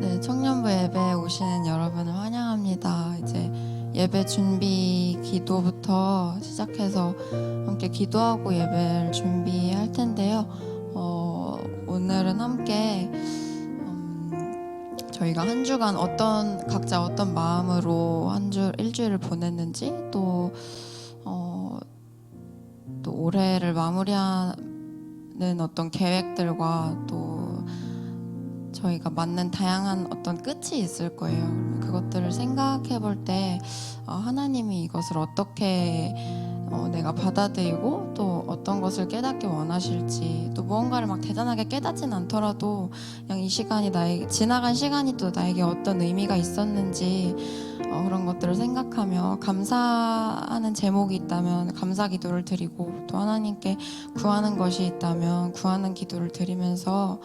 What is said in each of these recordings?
네, 청년부 예배에 오시는 여러분을 환영합니다. 이제 예배 준비 기도부터 시작해서 함께 기도하고 예배를 준비할 텐데요. 오늘은 함께 저희가 한 주간 각자 어떤 마음으로 일주일을 보냈는지 또 올해를 마무리하는 어떤 계획들과 또 저희가 맞는 다양한 어떤 끝이 있을 거예요. 그것들을 생각해 볼 때 하나님이 이것을 어떻게 내가 받아들이고 또 어떤 것을 깨닫기 원하실지, 또 무언가를 막 대단하게 깨닫진 않더라도 그냥 이 시간이 지나간 시간이 또 나에게 어떤 의미가 있었는지 그런 것들을 생각하며 감사하는 제목이 있다면 감사 기도를 드리고, 또 하나님께 구하는 것이 있다면 구하는 기도를 드리면서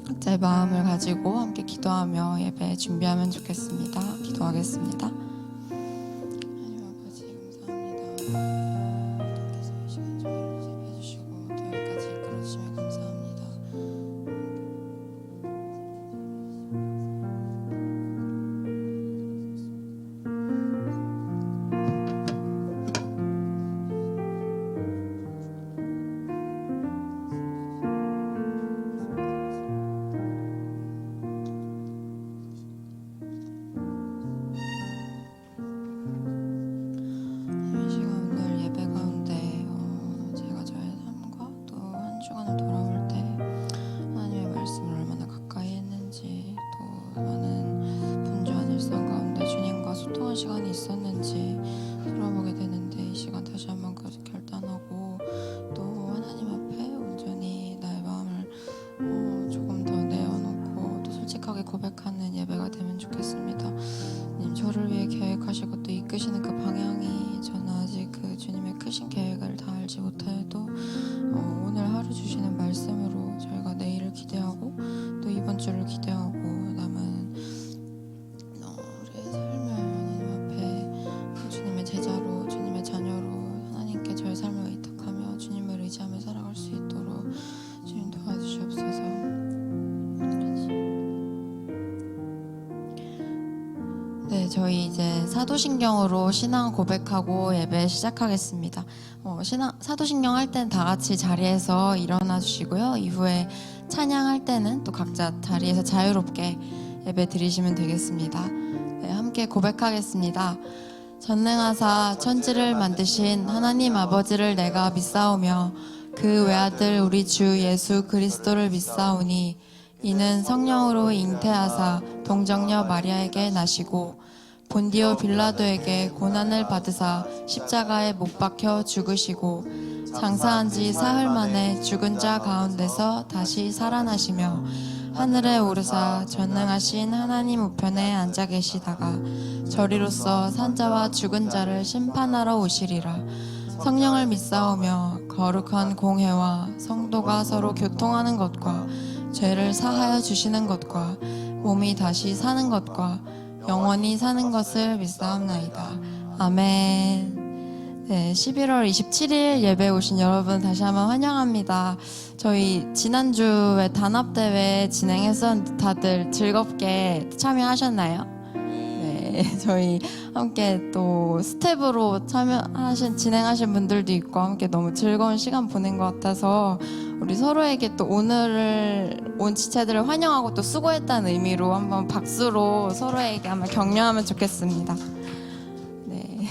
각자의 마음을 가지고 함께 기도하며 예배 준비하면 좋겠습니다. 기도하겠습니다. 하나님 아버지 감사합니다. 께서 이 시간 저희를 예배해 주시고 또 여기까지 이끌어 주시며 감사합니다. 시간이 있었는지 돌아보게 되는데, 이 시간 다시 한번 그것을 결단하고 또 하나님 앞에 온전히 나의 마음을 조금 더 내어놓고 또 솔직하게 고백하는 예배가 되면 좋겠습니다. 주님, 저를 위해 계획하시고 또 이끄시는 그 방향이 저는 아직 그 주님의 크신 계획을 다 알지 못하여도 오늘 하루 주시는 말씀으로 저희가 내일을 기대하고 또 이번 주를 기대하고 남은 우리의 삶을 제자로, 주님의 자녀로 하나님께 저의 삶을 의탁하며 주님을 의지하며 살아갈 수 있도록 주님 도와주시옵소서. 네, 저희 이제 사도신경으로 신앙 고백하고 예배 시작하겠습니다. 사도신경 할 때는 다 같이 자리에서 일어나 주시고요. 이후에 찬양할 때는 또 각자 자리에서 자유롭게 예배 드리시면 되겠습니다. 네, 함께 고백하겠습니다. 전능하사 천지를 만드신 하나님 아버지를 내가 믿사오며 그 외아들 우리 주 예수 그리스도를 믿사오니 이는 성령으로 잉태하사 동정녀 마리아에게 나시고 본디오 빌라도에게 고난을 받으사 십자가에 못 박혀 죽으시고 장사한 지 사흘 만에 죽은 자 가운데서 다시 살아나시며 하늘에 오르사 전능하신 하나님 우편에 앉아 계시다가 저리로서 산자와 죽은 자를 심판하러 오시리라. 성령을 믿사오며 거룩한 공회와 성도가 서로 교통하는 것과 죄를 사하여 주시는 것과 몸이 다시 사는 것과 영원히 사는 것을 믿사옵나이다. 아멘. 네, 11월 27일 예배 오신 여러분 다시 한번 환영합니다. 저희 지난주에 단합대회 진행했었는데 다들 즐겁게 참여하셨나요? 네, 저희 함께 또 스텝으로 진행하신 분들도 있고 함께 너무 즐거운 시간 보낸 것 같아서 우리 서로에게 또 오늘을 온 지체들을 환영하고 또 수고했다는 의미로 한번 박수로 서로에게 한번 격려하면 좋겠습니다. 네.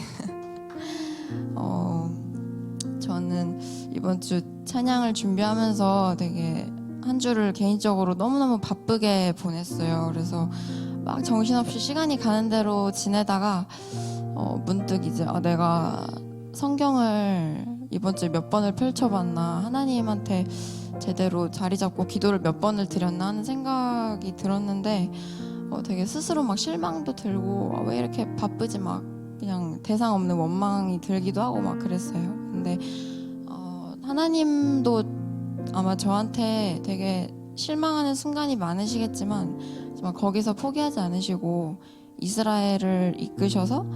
저는 이번 주 찬양을 준비하면서 되게 한 주를 개인적으로 너무너무 바쁘게 보냈어요. 그래서 막 정신없이 시간이 가는 대로 지내다가 문득 이제 내가 성경을 이번 주에 몇 번을 펼쳐봤나, 하나님한테 제대로 자리 잡고 기도를 몇 번을 드렸나 하는 생각이 들었는데 되게 스스로 막 실망도 들고 왜 이렇게 바쁘지, 막 그냥 대상 없는 원망이 들기도 하고 막 그랬어요. 근데 하나님도 아마 저한테 되게 실망하는 순간이 많으시겠지만 정말 거기서 포기하지 않으시고 이스라엘을 이끄셔서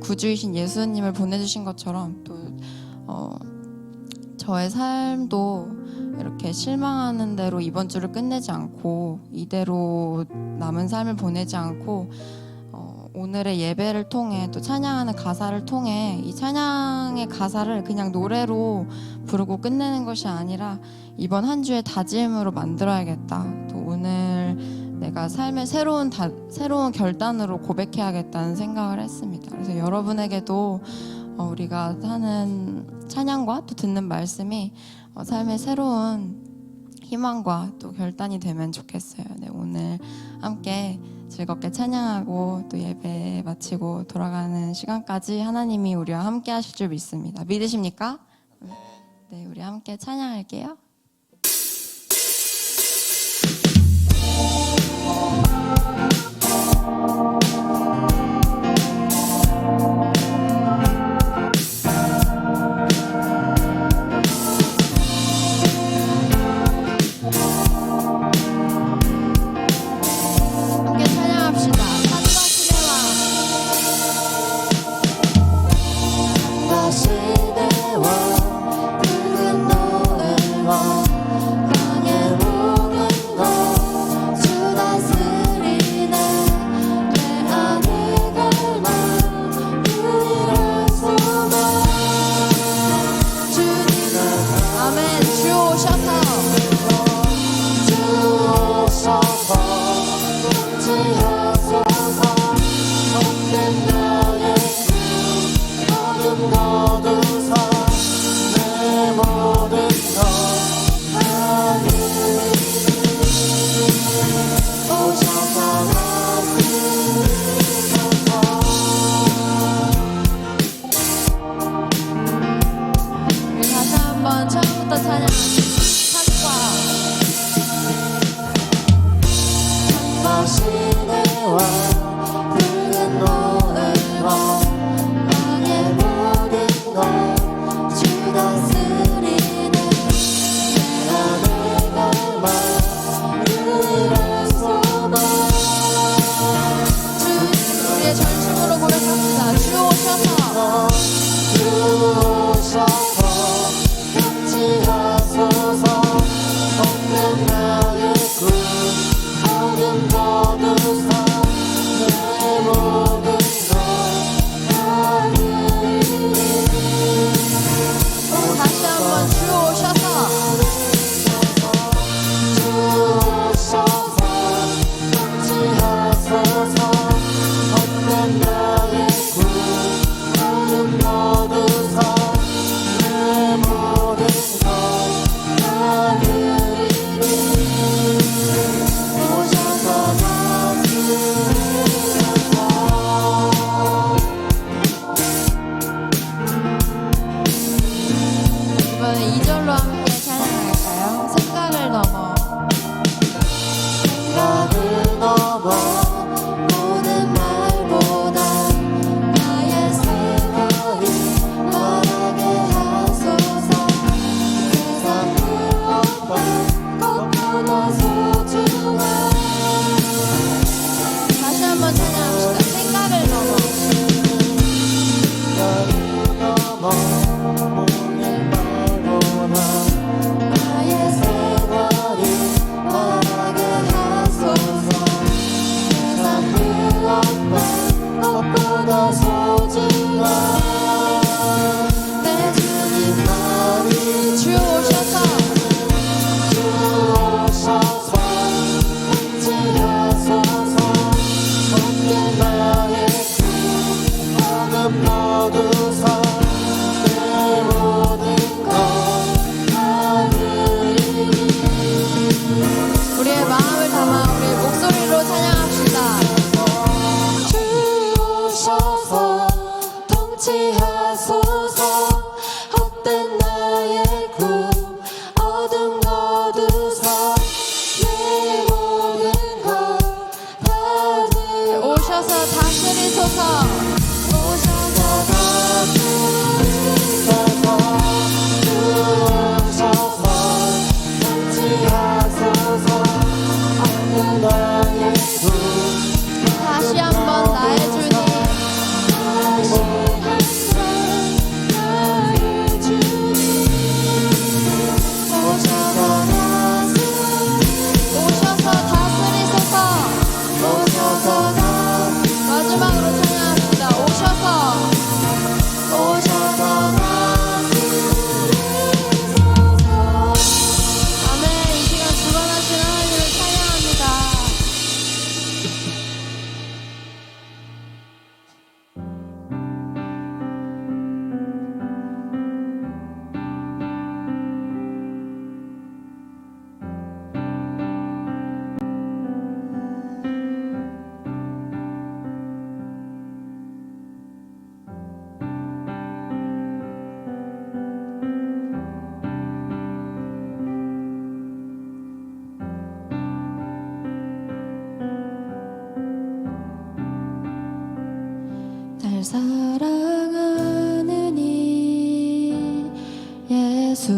구주이신 예수님을 보내주신 것처럼 또 저의 삶도 이렇게 실망하는 대로 이번 주를 끝내지 않고 이대로 남은 삶을 보내지 않고 오늘의 예배를 통해 또 찬양하는 가사를 통해 이 찬양의 가사를 그냥 노래로 부르고 끝내는 것이 아니라 이번 한 주의 다짐으로 만들어야겠다. 또 오늘 내가 삶의 새로운 결단으로 고백해야겠다는 생각을 했습니다. 그래서 여러분에게도 우리가 하는 찬양과 또 듣는 말씀이 삶의 새로운 희망과 또 결단이 되면 좋겠어요. 네, 오늘 함께 즐겁게 찬양하고 또 예배 마치고 돌아가는 시간까지 하나님이 우리와 함께 하실 줄 믿습니다. 믿으십니까? 네, 우리 함께 찬양할게요. 주오셔서 사랑하는 이 예수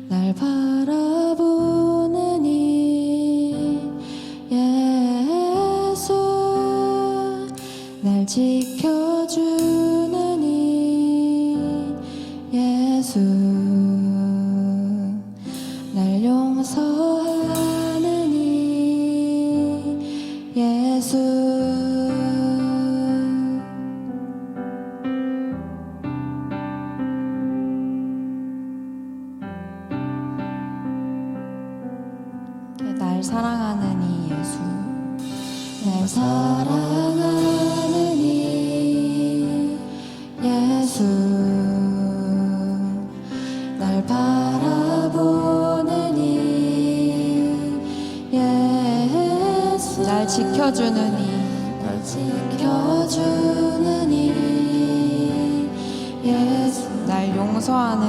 날 바라보는 이 예수 날 지켜주는 이 예수 날 용서하는 이 예수 날 사랑하는 이 예수 날 사랑하는 이 예수 날 바라보는 이 예수 날 지켜주는 이 예수 날 용서하는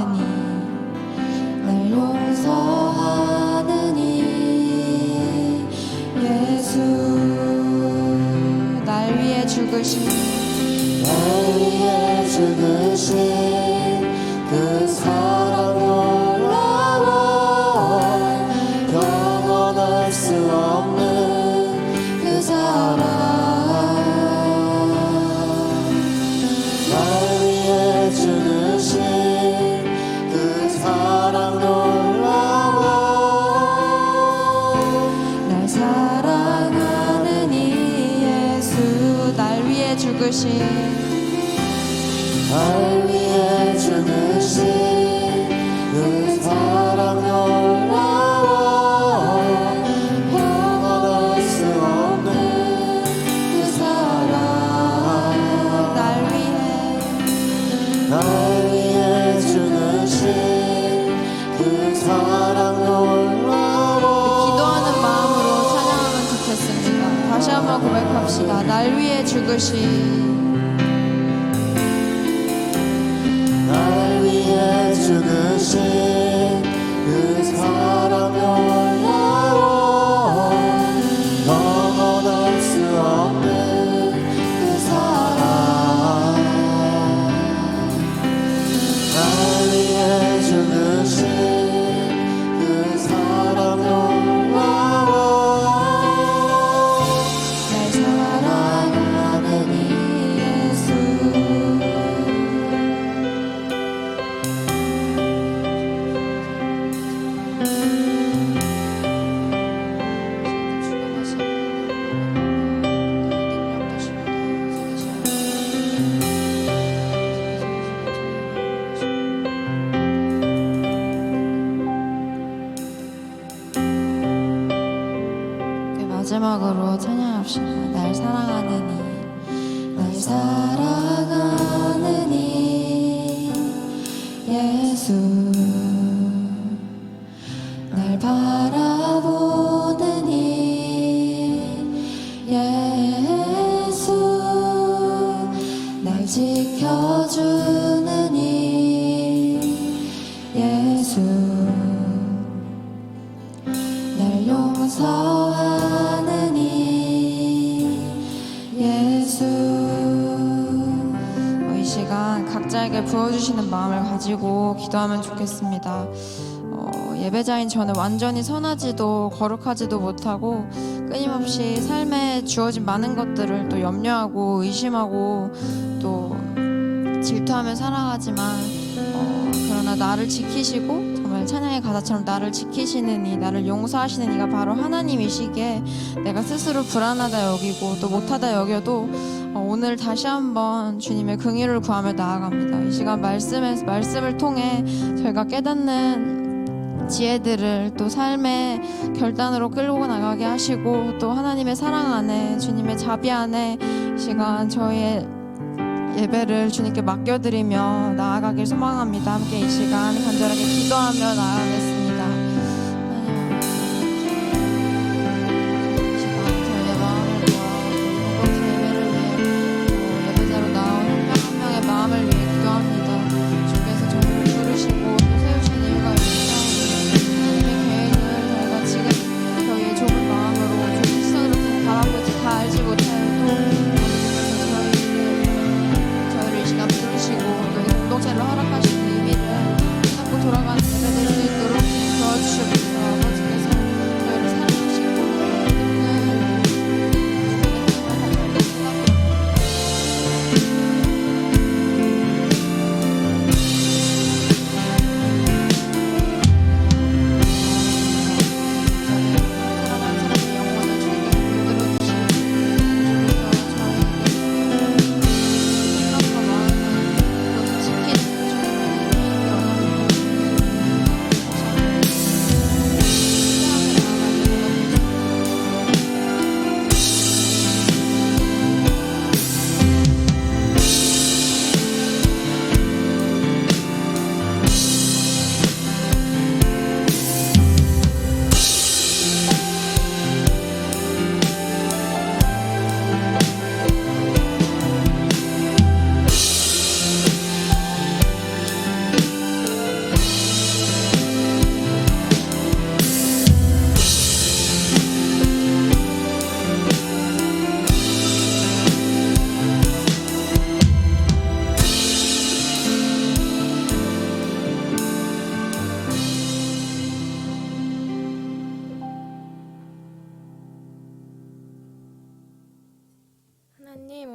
날 용서하는 이 예수 날 위해 죽으신 그 사랑 놀라워 영원할 수 없는 그 사랑 날 위해 죽으신 그 사랑 놀라워 날 사랑하는 이 예수 날 위해 죽으신 날 위해 죽으신 그 사랑 놀라워 영원할 수 없는 그 사랑 날 위해 죽으신 그 사랑 놀라워 기도하는 마음으로 찬양하면 좋겠습니다. 다시 한번 고백합시다. 날 위해 죽으신 날 위해 죽으신 그 사랑 놀라워 영원할 수 없는 그 사랑 날 위해 죽으신 그 사랑 놀라워 날 사랑하는 이 예수 마지막으로 찬양합시다. 날 사랑하는 날 사랑하는 이 예수 날 바라보는 이 예수 날 지켜주는 이 예수 날 용서하는 이 예수 이 시간 각자에게 부어주시는 마음을 가지고 기도하면 좋겠습니다. 예배자인 저는 완전히 선하지도 거룩하지도 못하고 끊임없이 삶에 주어진 많은 것들을 또 염려하고 의심하고 또 질투하며 살아가지만 그러나 나를 지키시고 정말 찬양의 가사처럼 나를 지키시는 이 나를 용서하시는 이가 바로 하나님이시기에 내가 스스로 불안하다 여기고 또 못하다 여겨도 오늘 다시 한번 주님의 긍휼을 구하며 나아갑니다. 이 시간 말씀을 통해 저희가 깨닫는 지혜들을 또 삶의 결단으로 끌고 나가게 하시고 또 하나님의 사랑 안에 주님의 자비 안에 이 시간 저희의 예배를 주님께 맡겨드리며 나아가길 소망합니다. 함께 이 시간 간절하게 기도하며 나아가겠습니다. 이 시간 저희의 마음을 위하여 이곳 예배를 위해 예배자로 나온 한 명 한 명의 마음을 위해 기도합니다. 주께서 저희를 부르시고 또 세우신 이유가 있습니다. 하나님의 계획을 저희가 지금 저희의 좁은 마음으로 좁은 시선으로 바라보지 다 알지 못해도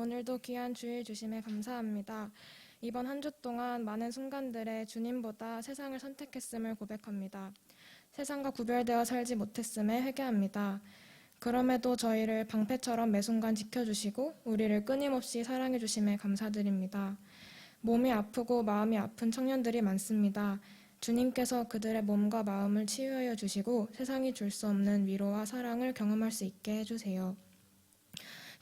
오늘도 귀한 주일 주심에 감사합니다. 이번 한 주 동안 많은 순간들에 주님보다 세상을 선택했음을 고백합니다. 세상과 구별되어 살지 못했음에 회개합니다. 그럼에도 저희를 방패처럼 매 순간 지켜주시고 우리를 끊임없이 사랑해 주심에 감사드립니다. 몸이 아프고 마음이 아픈 청년들이 많습니다. 주님께서 그들의 몸과 마음을 치유하여 주시고 세상이 줄 수 없는 위로와 사랑을 경험할 수 있게 해주세요.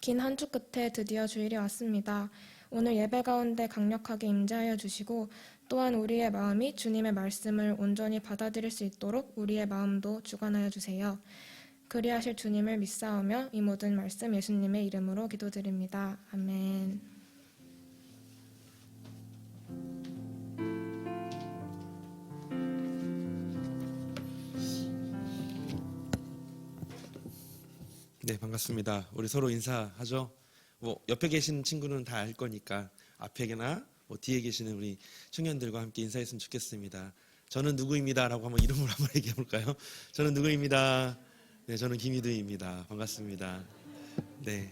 긴 한 주 끝에 드디어 주일이 왔습니다. 오늘 예배 가운데 강력하게 임재하여 주시고 또한 우리의 마음이 주님의 말씀을 온전히 받아들일 수 있도록 우리의 마음도 주관하여 주세요. 그리하실 주님을 믿사오며 이 모든 말씀 예수님의 이름으로 기도드립니다. 아멘. 네, 반갑습니다. 우리 서로 인사하죠. 뭐 옆에 계신 친구는 다 알 거니까 앞에나 뭐 뒤에 계시는 우리 청년들과 함께 인사했으면 좋겠습니다. 저는 누구입니다라고 한번 이름을 한번 얘기해 볼까요? 저는 누구입니다. 네, 저는 김희두입니다. 반갑습니다. 네.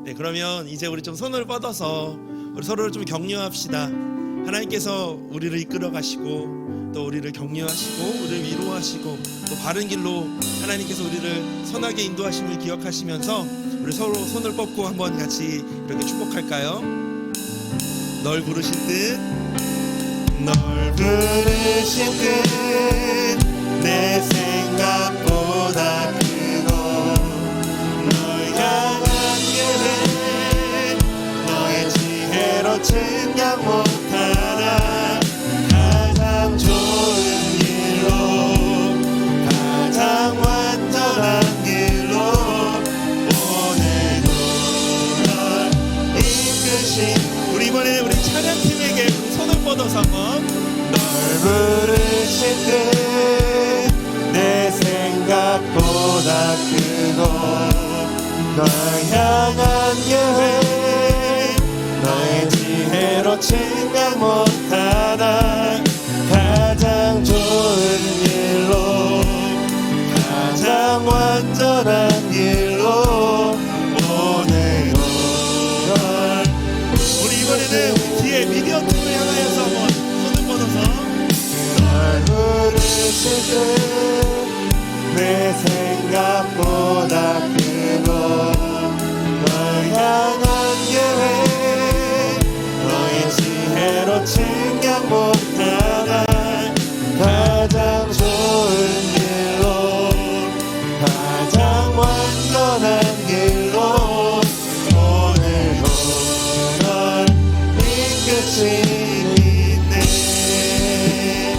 네, 그러면 이제 우리 좀 손을 뻗어서 우리 서로를 좀 격려합시다. 하나님께서 우리를 이끌어 가시고 또 우리를 격려하시고 우리를 위로하시고 또 바른 길로 하나님께서 우리를 선하게 인도하심을 기억하시면서 우리 서로 손을 뻗고 한번 같이 이렇게 축복할까요? 널 부르신 뜻, 널 부르신 뜻 내 생각보다 크고 널 향한 계획 너의 지혜로 측량 못하나 가장 좋은 길로 가장 완전한 길로 오늘도 널 이끄신 우리 이번에 우리 찬양팀에게 손을 뻗어서 한번 널 부르신 뜻 내 생각보다 크고 널 향한 계획 너의 지혜로 측량 못하나 가장 좋은 길로 가장 완전한 길로 오늘도 널 우리 이번에는 우리 뒤에 미디어 팀을 향하여서 한번 손을 뻗어서 널 부르실 때내 생각보다 크고 널 향한 계획 너의 지혜로 측량 못하나 가장 좋은 길로 가장 완전한 길로 오늘도 널 이끄시네.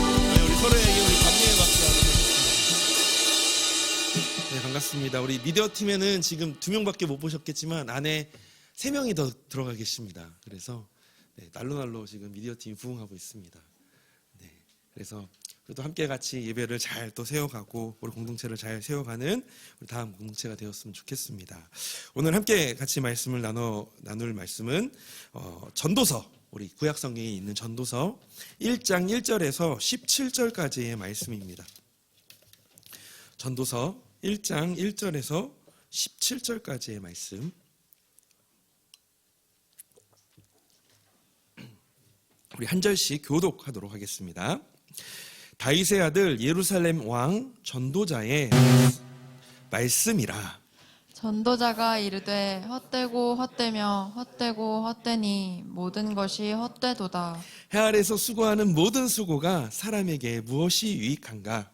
우리 서로에게 우리 감명의 박수 한번 해주십니다. 네, 반갑습니다. 우리 미디어 팀에는 지금 2명밖에 못 보셨겠지만 안에 3명이 더 들어가 계십니다. 그래서 네, 날로 지금 미디어 팀이 부흥하고 있습니다. 네, 그래서 그래도 함께 같이 예배를 잘 또 세워가고 우리 공동체를 잘 세워가는 우리 다음 공동체가 되었으면 좋겠습니다. 오늘 함께 같이 말씀을 나눌 말씀은 전도서, 우리 구약 성경에 있는 전도서 1장 1절에서 17절까지의 말씀입니다. 전도서 1장 1절에서 17절까지의 말씀. 우리 한 절씩 교독하도록 하겠습니다. 다윗의 아들 예루살렘 왕 전도자의 말씀이라. 전도자가 이르되 헛되고 헛되며 헛되고 헛되니 모든 것이 헛되도다. 해 아래서 수고하는 모든 수고가 사람에게 무엇이 유익한가?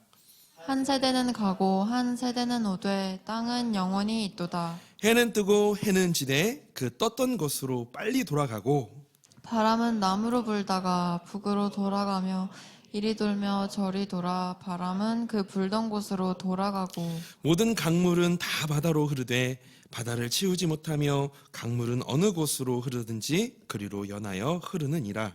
한 세대는 가고 한 세대는 오되 땅은 영원히 있도다. 해는 뜨고 해는 지되 그 떴던 곳으로 빨리 돌아가고 바람은 남으로 불다가 북으로 돌아가며 이리 돌며 저리 돌아 바람은 그 불던 곳으로 돌아가고 모든 강물은 다 바다로 흐르되 바다를 치우지 못하며 강물은 어느 곳으로 흐르든지 그리로 연하여 흐르느니라.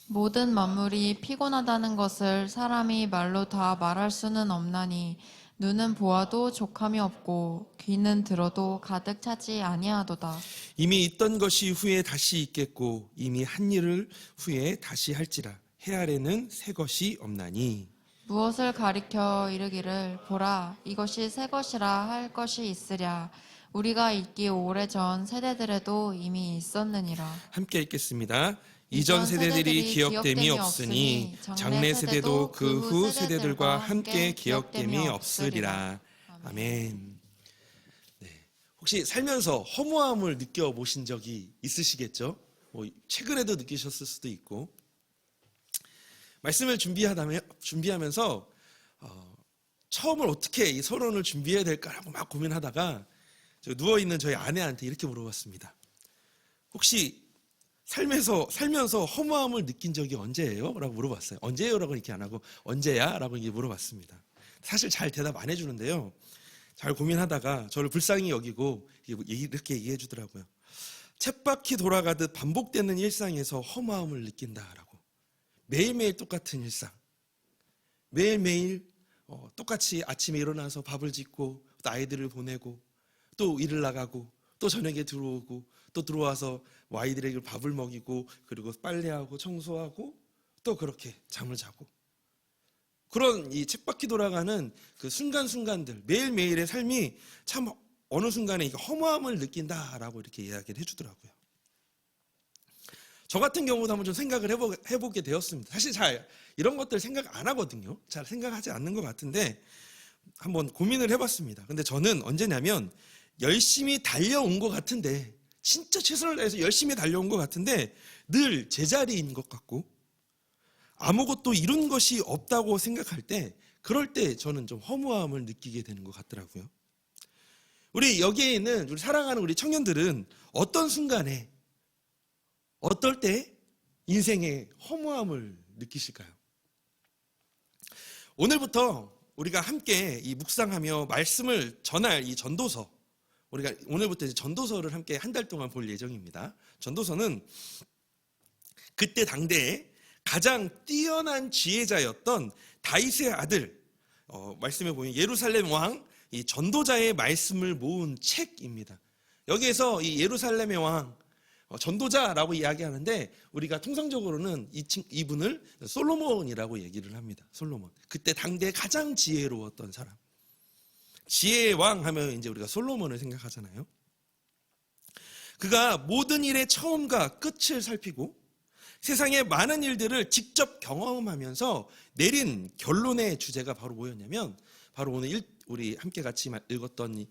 모든 만물이 피곤하다는 것을 사람이 말로 다 말할 수는 없나니 눈은 보아도 족함이 없고 귀는 들어도 가득 차지 아니하도다. 이미 있던 것이 후에 다시 있겠고 이미 한 일을 후에 다시 할지라. 해 아래는 새 것이 없나니 무엇을 가리켜 이르기를 보라 이것이 새 것이라 할 것이 있으랴. 우리가 읽기 오래전 세대들에도 이미 있었느니라. 함께 읽겠습니다. 이전 세대들이 기억됨이 없으니 장래 세대도 그 후 세대들과 함께 기억됨이 없으리라. 아멘. 네. 혹시 살면서 허무함을 느껴보신 적이 있으시겠죠? 최근에도 느끼셨을 수도 있고. 말씀을 준비하면서 처음을 어떻게 이 서론을 준비해야 될까라고 막 고민하다가 누워있는 저희 아내한테 이렇게 물어봤습니다. 혹시 살면서 허무함을 느낀 적이 언제예요? 라고 물어봤어요. 언제예요? 라고 이렇게 안 하고 언제야? 라고 이렇게 물어봤습니다. 사실 잘 대답 안 해주는데요. 잘 고민하다가 저를 불쌍히 여기고 이렇게 얘기해 주더라고요. 쳇바퀴 돌아가듯 반복되는 일상에서 허무함을 느낀다라고. 매일매일 똑같은 일상. 매일매일 똑같이 아침에 일어나서 밥을 짓고 또 아이들을 보내고 또 일을 나가고 또 저녁에 들어오고 또 들어와서 아이들에게 밥을 먹이고 그리고 빨래하고 청소하고 또 그렇게 잠을 자고 그런 이 쳇바퀴 돌아가는 그 순간순간들 매일매일의 삶이 참 어느 순간에 허무함을 느낀다라고 이렇게 이야기를 해주더라고요. 저 같은 경우도 한번 좀 생각을 해보게 되었습니다. 사실 잘 이런 것들 생각 안 하거든요. 잘 생각하지 않는 것 같은데 한번 고민을 해봤습니다. 근데 저는 언제냐면 열심히 달려온 것 같은데 진짜 최선을 다해서 열심히 달려온 것 같은데 늘 제자리인 것 같고 아무것도 이룬 것이 없다고 생각할 때 그럴 때 저는 좀 허무함을 느끼게 되는 것 같더라고요. 우리 여기에 있는 우리 사랑하는 우리 청년들은 어떤 순간에 어떨 때 인생의 허무함을 느끼실까요? 오늘부터 우리가 함께 이 묵상하며 말씀을 전할 이 전도서 우리가 오늘부터 이제 전도서를 함께 한 달 동안 볼 예정입니다. 전도서는 그때 당대에 가장 뛰어난 지혜자였던 다윗의 아들 말씀해 보면 예루살렘 왕 이 전도자의 말씀을 모은 책입니다. 여기에서 이 예루살렘의 왕 전도자라고 이야기하는데 우리가 통상적으로는 이분을 솔로몬이라고 얘기를 합니다. 솔로몬. 그때 당대 가장 지혜로웠던 사람. 지혜의 왕 하면 이제 우리가 솔로몬을 생각하잖아요. 그가 모든 일의 처음과 끝을 살피고 세상의 많은 일들을 직접 경험하면서 내린 결론의 주제가 바로 뭐였냐면 바로 오늘 우리 함께 같이 읽었던 이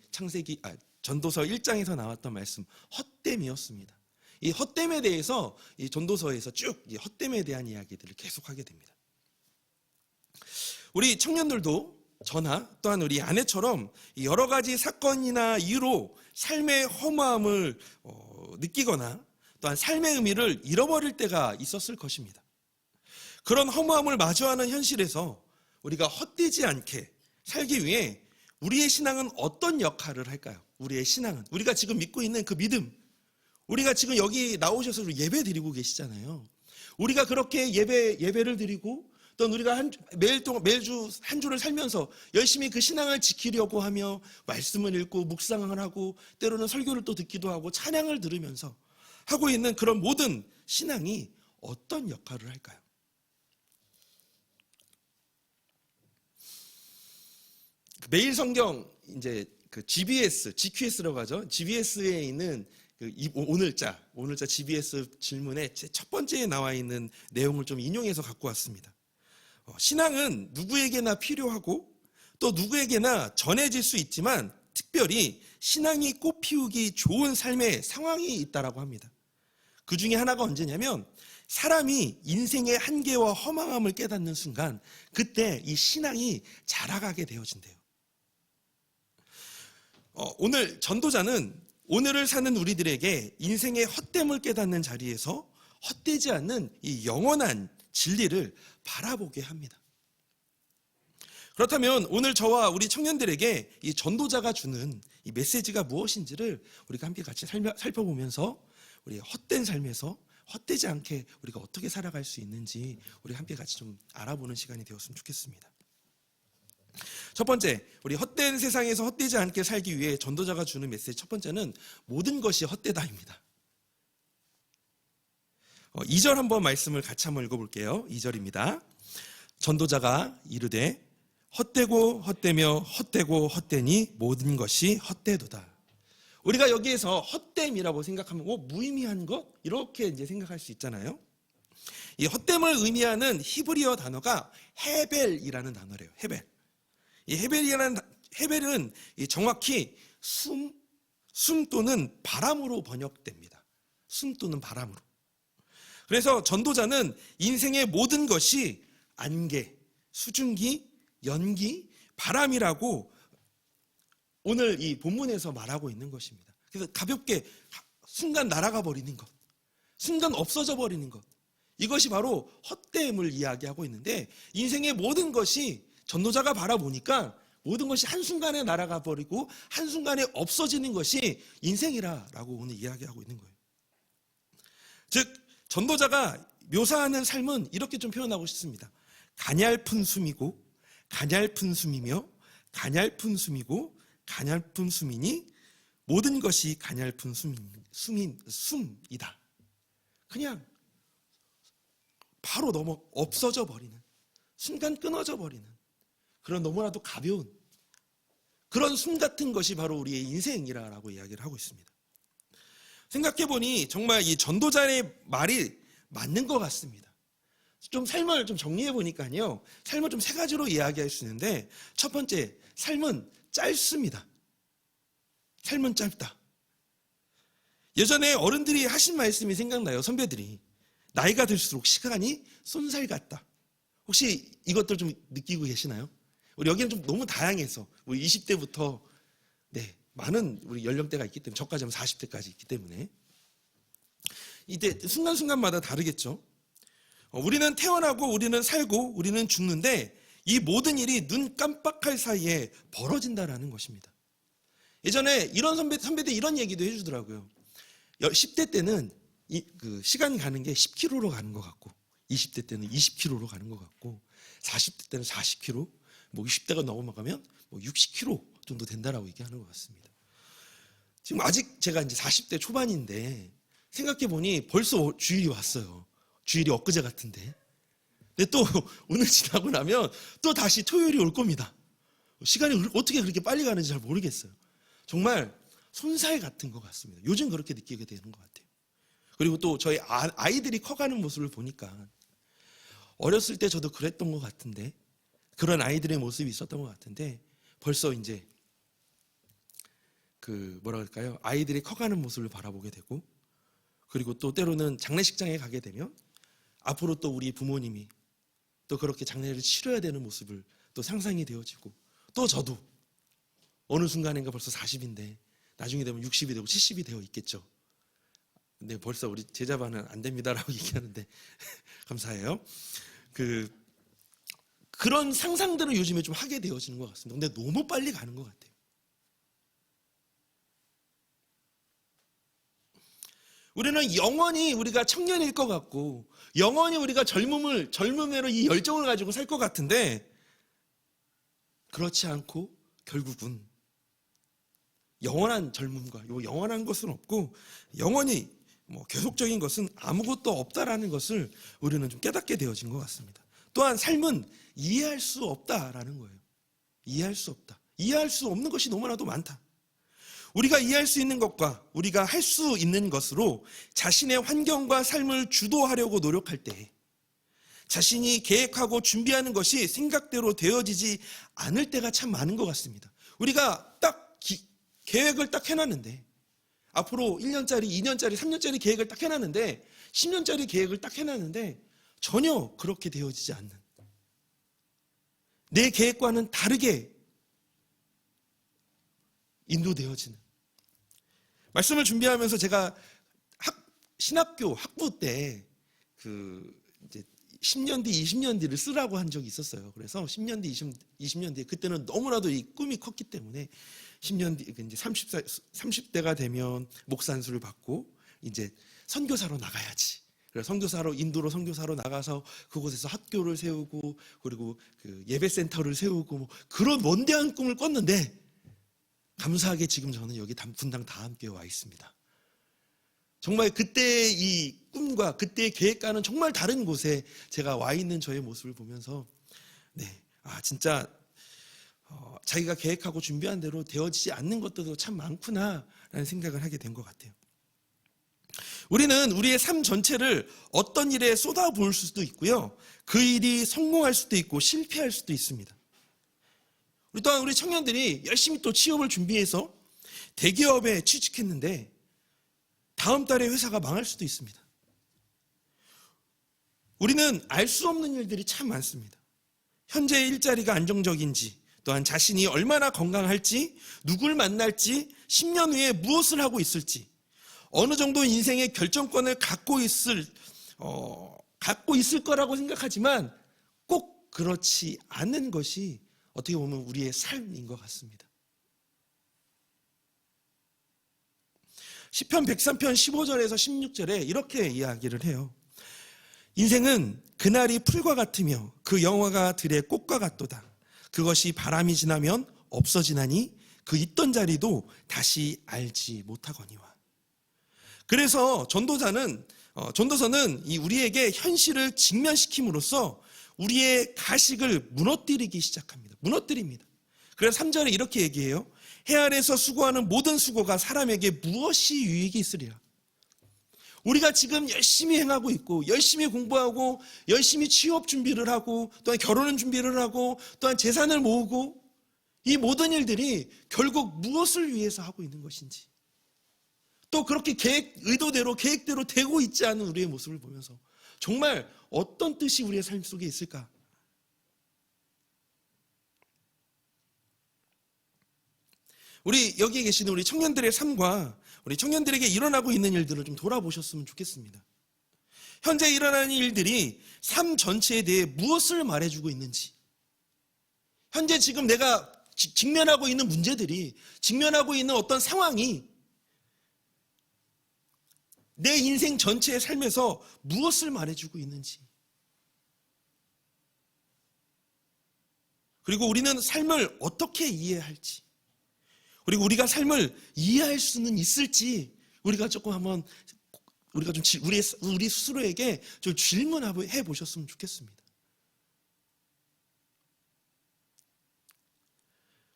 전도서 1장에서 나왔던 말씀 헛됨이었습니다. 이 헛됨에 대해서 이 전도서에서 쭉 이 헛됨에 대한 이야기들을 계속하게 됩니다. 우리 청년들도 저나 또한 우리 아내처럼 여러 가지 사건이나 이유로 삶의 허무함을 느끼거나 또한 삶의 의미를 잃어버릴 때가 있었을 것입니다. 그런 허무함을 마주하는 현실에서 우리가 헛되지 않게 살기 위해 우리의 신앙은 어떤 역할을 할까요? 우리의 신앙은 우리가 지금 믿고 있는 그 믿음 우리가 지금 여기 나오셔서 예배 드리고 계시잖아요. 우리가 그렇게 예배를 드리고 또 우리가 매주 한 주를 살면서 열심히 그 신앙을 지키려고 하며 말씀을 읽고 묵상을 하고 때로는 설교를 또 듣기도 하고 찬양을 들으면서 하고 있는 그런 모든 신앙이 어떤 역할을 할까요? 매일 성경 이제 그 GQS라고 하죠. GBS에 있는 그 오늘자 GBS 질문에 첫 번째에 나와 있는 내용을 좀 인용해서 갖고 왔습니다. 신앙은 누구에게나 필요하고 또 누구에게나 전해질 수 있지만 특별히 신앙이 꽃피우기 좋은 삶의 상황이 있다라고 합니다. 그 중에 하나가 언제냐면 사람이 인생의 한계와 허망함을 깨닫는 순간 그때 이 신앙이 자라가게 되어진대요. 오늘 전도자는 오늘을 사는 우리들에게 인생의 헛됨을 깨닫는 자리에서 헛되지 않는 이 영원한 진리를 바라보게 합니다. 그렇다면 오늘 저와 우리 청년들에게 이 전도자가 주는 이 메시지가 무엇인지를 우리가 함께 같이 살펴보면서 우리 헛된 삶에서 헛되지 않게 우리가 어떻게 살아갈 수 있는지 우리 함께 같이 좀 알아보는 시간이 되었으면 좋겠습니다. 첫 번째, 우리 헛된 세상에서 헛되지 않게 살기 위해 전도자가 주는 메시지 첫 번째는 모든 것이 헛되다입니다. 2절 한번 말씀을 같이 한번 읽어볼게요. 2절입니다. 전도자가 이르되 헛되고 헛되며 헛되고 헛되니 모든 것이 헛되도다. 우리가 여기에서 헛됨이라고 생각하면 무의미한 것 이렇게 이제 생각할 수 있잖아요. 이 헛됨을 의미하는 히브리어 단어가 헤벨이라는 단어래요. 헤벨. 이 헤벨은 정확히 숨 또는 바람으로 번역됩니다. 숨 또는 바람으로. 그래서 전도자는 인생의 모든 것이 안개, 수증기, 연기, 바람이라고 오늘 이 본문에서 말하고 있는 것입니다. 그래서 가볍게 순간 날아가 버리는 것, 순간 없어져 버리는 것, 이것이 바로 헛됨을 이야기하고 있는데, 인생의 모든 것이 전도자가 바라보니까 모든 것이 한순간에 날아가 버리고 한순간에 없어지는 것이 인생이라고 오늘 이야기하고 있는 거예요. 즉 전도자가 묘사하는 삶은 이렇게 좀 표현하고 싶습니다. 가냘픈 숨이고 가냘픈 숨이며 가냘픈 숨이고 가냘픈 숨이니 모든 것이 가냘픈 숨이다. 그냥 바로 넘어 없어져 버리는, 순간 끊어져 버리는 그런 너무나도 가벼운 그런 숨 같은 것이 바로 우리의 인생이라고 이야기를 하고 있습니다. 생각해보니 정말 이 전도자의 말이 맞는 것 같습니다. 좀 삶을 좀 정리해보니까요, 삶을 좀 세 가지로 이야기할 수 있는데, 첫 번째, 삶은 짧습니다. 삶은 짧다. 예전에 어른들이 하신 말씀이 생각나요. 선배들이 나이가 들수록 시간이 쏜살 같다. 혹시 이것들 좀 느끼고 계시나요? 우리 여기는 좀 너무 다양해서 20대부터 많은 우리 연령대가 있기 때문에, 저까지 하면 40대까지 있기 때문에 이때 순간순간마다 다르겠죠. 우리는 태어나고 우리는 살고 우리는 죽는데 이 모든 일이 눈 깜빡할 사이에 벌어진다라는 것입니다. 예전에 이런 선배들 이런 얘기도 해주더라고요. 10대 때는 시간이 가는 게 10km로 가는 것 같고, 20대 때는 20km로 가는 것 같고, 40대 때는 40km, 60대가 넘어가면 60km 정도 된다라고 얘기하는 것 같습니다. 지금 아직 제가 이제 40대 초반인데 생각해보니 벌써 주일이 왔어요. 주일이 엊그제 같은데. 근데 또 오늘 지나고 나면 또 다시 토요일이 올 겁니다. 시간이 어떻게 그렇게 빨리 가는지 잘 모르겠어요. 정말 손살 같은 것 같습니다. 요즘 그렇게 느끼게 되는 것 같아요. 그리고 또 저희 아이들이 커가는 모습을 보니까 어렸을 때 저도 그랬던 것 같은데, 그런 아이들의 모습이 있었던 것 같은데, 벌써 이제 아이들이 커가는 모습을 바라보게 되고, 그리고 또 때로는 장례식장에 가게 되면 앞으로 또 우리 부모님이 또 그렇게 장례를 치러야 되는 모습을 또 상상이 되어지고, 또 저도 어느 순간인가 벌써 40인데 나중에 되면 60이 되고 70이 되어 있겠죠. 근데 벌써 우리 제자반은 안 됩니다라고 얘기하는데 감사해요. 그런 상상들을 요즘에 좀 하게 되어지는 것 같습니다. 근데 너무 빨리 가는 것 같아요. 우리는 영원히 우리가 청년일 것 같고, 영원히 우리가 젊음으로 이 열정을 가지고 살 것 같은데, 그렇지 않고 결국은 영원한 젊음과 영원한 것은 없고, 영원히 계속적인 것은 아무것도 없다라는 것을 우리는 좀 깨닫게 되어진 것 같습니다. 또한 삶은 이해할 수 없다라는 거예요. 이해할 수 없다. 이해할 수 없는 것이 너무나도 많다. 우리가 이해할 수 있는 것과 우리가 할 수 있는 것으로 자신의 환경과 삶을 주도하려고 노력할 때, 자신이 계획하고 준비하는 것이 생각대로 되어지지 않을 때가 참 많은 것 같습니다. 우리가 딱 계획을 딱 해놨는데, 앞으로 1년짜리, 2년짜리, 3년짜리 계획을 딱 해놨는데, 10년짜리 계획을 딱 해놨는데 전혀 그렇게 되어지지 않는, 내 계획과는 다르게 인도되어지는. 말씀을 준비하면서 제가 신학교 학부 때 이제 10년 뒤, 20년 뒤를 쓰라고 한 적이 있었어요. 그래서 10년 뒤, 20년 뒤에, 그때는 너무나도 이 꿈이 컸기 때문에 10년 뒤, 이제 30대가 되면 목사 안수를 받고 이제 선교사로 나가야지. 그래서 인도로 선교사로 나가서 그곳에서 학교를 세우고, 그리고 예배센터를 세우고, 그런 원대한 꿈을 꿨는데, 감사하게 지금 저는 여기 분당 다함교회 와 있습니다. 정말 그때의 이 꿈과 그때의 계획과는 정말 다른 곳에 제가 와 있는 저의 모습을 보면서, 진짜 자기가 계획하고 준비한 대로 되어지지 않는 것들도 참 많구나 라는 생각을 하게 된 것 같아요. 우리는 우리의 삶 전체를 어떤 일에 쏟아부을 수도 있고요. 그 일이 성공할 수도 있고 실패할 수도 있습니다. 우리 또한 우리 청년들이 열심히 또 취업을 준비해서 대기업에 취직했는데 다음 달에 회사가 망할 수도 있습니다. 우리는 알 수 없는 일들이 참 많습니다. 현재 일자리가 안정적인지, 또한 자신이 얼마나 건강할지, 누굴 만날지, 10년 후에 무엇을 하고 있을지, 어느 정도 인생의 결정권을 갖고 있을 거라고 생각하지만 꼭 그렇지 않은 것이 어떻게 보면 우리의 삶인 것 같습니다. 시편 103편 15절에서 16절에 이렇게 이야기를 해요. 인생은 그날이 풀과 같으며 그 영화가 들의 꽃과 같도다. 그것이 바람이 지나면 없어지나니 그 있던 자리도 다시 알지 못하거니와. 그래서 전도서는 우리에게 현실을 직면시킴으로써 우리의 가식을 무너뜨리기 시작합니다. 무너뜨립니다. 그래서 3절에 이렇게 얘기해요. 해 아래서 수고하는 모든 수고가 사람에게 무엇이 유익이 있으리라. 우리가 지금 열심히 행하고 있고 열심히 공부하고 열심히 취업 준비를 하고 또한 결혼 준비를 하고 또한 재산을 모으고 이 모든 일들이 결국 무엇을 위해서 하고 있는 것인지, 또 그렇게 의도대로 계획대로 되고 있지 않은 우리의 모습을 보면서 정말 어떤 뜻이 우리의 삶 속에 있을까? 우리 여기에 계시는 우리 청년들의 삶과 우리 청년들에게 일어나고 있는 일들을 좀 돌아보셨으면 좋겠습니다. 현재 일어나는 일들이 삶 전체에 대해 무엇을 말해주고 있는지, 현재 지금 내가 직면하고 있는 문제들이, 직면하고 있는 어떤 상황이 내 인생 전체의 삶에서 무엇을 말해주고 있는지, 그리고 우리는 삶을 어떻게 이해할지, 그리고 우리가 삶을 이해할 수는 있을지 우리가 조금 한번 우리 스스로에게 좀 질문해 보셨으면 좋겠습니다.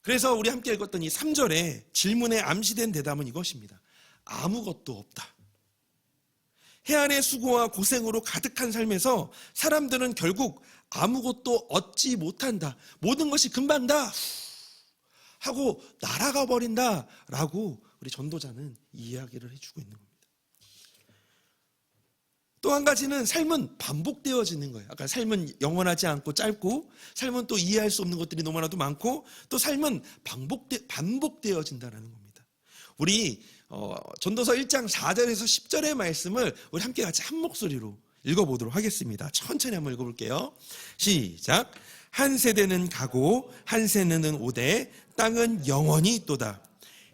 그래서 우리 함께 읽었던 이 3절에 질문에 암시된 대답은 이것입니다. 아무것도 없다. 해 아래 수고와 고생으로 가득한 삶에서 사람들은 결국 아무것도 얻지 못한다. 모든 것이 금방 다 하고 날아가 버린다라고 우리 전도자는 이야기를 해주고 있는 겁니다. 또 한 가지는 삶은 반복되어지는 거예요. 아까 삶은 영원하지 않고 짧고, 삶은 또 이해할 수 없는 것들이 너무나도 많고, 또 삶은 반복되어진다는 겁니다. 우리 전도서 1장 4절에서 10절의 말씀을 우리 함께 같이 한 목소리로 읽어보도록 하겠습니다. 천천히 한번 읽어볼게요. 시작. 한 세대는 가고 한 세대는 오되 땅은 영원히 있도다.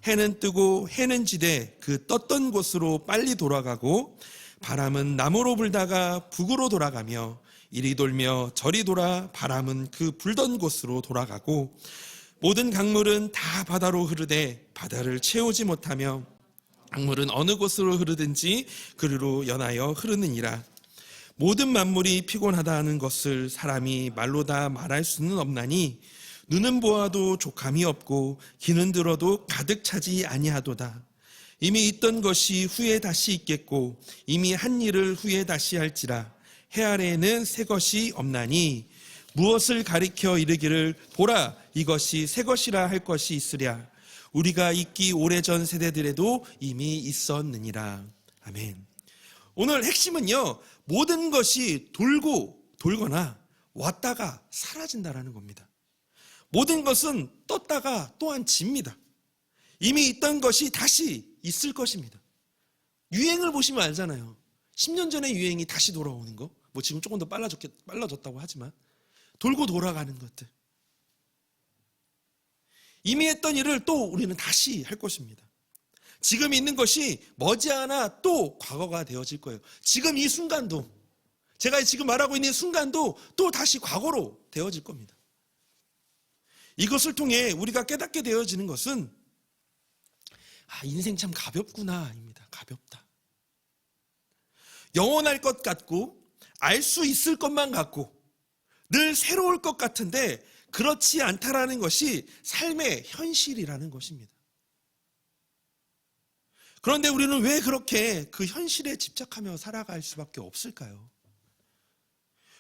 해는 뜨고 해는 지되 그 떴던 곳으로 빨리 돌아가고, 바람은 남으로 불다가 북으로 돌아가며 이리 돌며 저리 돌아 바람은 그 불던 곳으로 돌아가고, 모든 강물은 다 바다로 흐르되 바다를 채우지 못하며 강물은 어느 곳으로 흐르든지 그리로 연하여 흐르느니라. 모든 만물이 피곤하다 하는 것을 사람이 말로 다 말할 수는 없나니 눈은 보아도 족함이 없고 귀는 들어도 가득 차지 아니하도다. 이미 있던 것이 후에 다시 있겠고 이미 한 일을 후에 다시 할지라. 해 아래에는 새 것이 없나니 무엇을 가리켜 이르기를 보라 이것이 새 것이라 할 것이 있으랴. 우리가 있기 오래전 세대들에도 이미 있었느니라. 아멘. 오늘 핵심은요, 모든 것이 돌거나 왔다가 사라진다라는 겁니다. 모든 것은 떴다가 또한 집니다. 이미 있던 것이 다시 있을 것입니다. 유행을 보시면 알잖아요. 10년 전의 유행이 다시 돌아오는 거, 뭐 지금 조금 더 빨라졌다고 하지만 돌고 돌아가는 것들, 이미 했던 일을 또 우리는 다시 할 것입니다. 지금 있는 것이 머지않아 또 과거가 되어질 거예요. 지금 이 순간도, 제가 지금 말하고 있는 순간도 또 다시 과거로 되어질 겁니다. 이것을 통해 우리가 깨닫게 되어지는 것은 인생 참 가볍구나입니다. 가볍다. 영원할 것 같고 알 수 있을 것만 같고 늘 새로울 것 같은데 그렇지 않다라는 것이 삶의 현실이라는 것입니다. 그런데 우리는 왜 그렇게 그 현실에 집착하며 살아갈 수밖에 없을까요?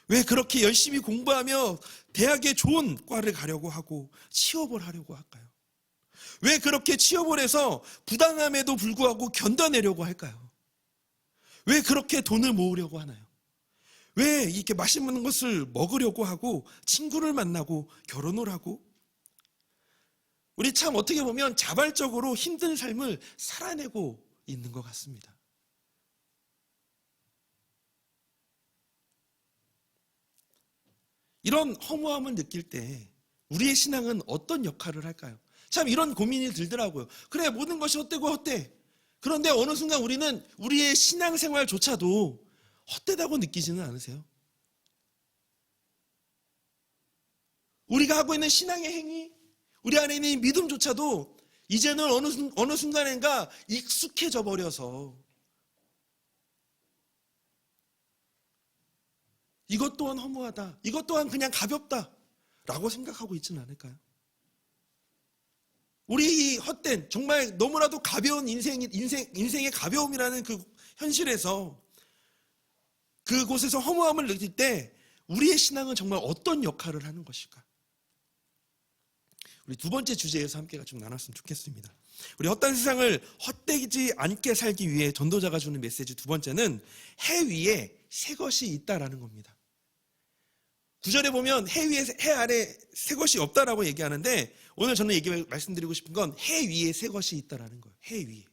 왜 그렇게 열심히 공부하며 대학에 좋은 과를 가려고 하고 취업을 하려고 할까요? 왜 그렇게 취업을 해서 부당함에도 불구하고 견뎌내려고 할까요? 왜 그렇게 돈을 모으려고 하나요? 왜 이렇게 맛있는 것을 먹으려고 하고 친구를 만나고 결혼을 하고? 우리 참 어떻게 보면 자발적으로 힘든 삶을 살아내고 있는 것 같습니다. 이런 허무함을 느낄 때 우리의 신앙은 어떤 역할을 할까요? 참 이런 고민이 들더라고요. 그래, 모든 것이 헛되고 헛돼. 그런데 어느 순간 우리는 우리의 신앙생활조차도 헛되다고 느끼지는 않으세요? 우리가 하고 있는 신앙의 행위, 우리 안에 있는 믿음조차도 이제는 어느 순간인가 익숙해져 버려서 이것 또한 허무하다, 이것 또한 그냥 가볍다 라고 생각하고 있지는 않을까요? 우리 이 헛된, 정말 너무나도 가벼운 인생의 가벼움이라는 그 현실에서, 그곳에서 허무함을 느낄 때 우리의 신앙은 정말 어떤 역할을 하는 것일까? 우리 두 번째 주제에서 함께 좀 나눴으면 좋겠습니다. 우리 헛된 세상을 헛되지 않게 살기 위해 전도자가 주는 메시지 두 번째는 해 위에 새 것이 있다라는 겁니다. 9절에 보면 해 아래 새 것이 없다라고 얘기하는데, 오늘 저는 말씀드리고 싶은 건 해 위에 새 것이 있다라는 거예요. 해 위에.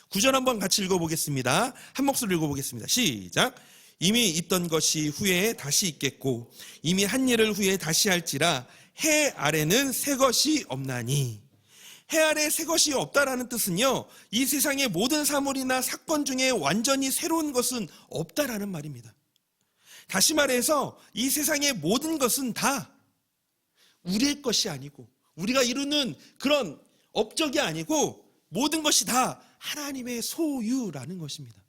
9절 한번 같이 읽어보겠습니다. 한 목소리로 읽어보겠습니다. 시작. 이미 있던 것이 후에 다시 있겠고 이미 한 일을 후에 다시 할지라 해 아래는 새 것이 없나니. 해 아래 새 것이 없다라는 뜻은요, 이 세상의 모든 사물이나 사건 중에 완전히 새로운 것은 없다라는 말입니다. 다시 말해서 이 세상의 모든 것은 다 우리의 것이 아니고, 우리가 이루는 그런 업적이 아니고, 모든 것이 다 하나님의 소유라는 것입니다.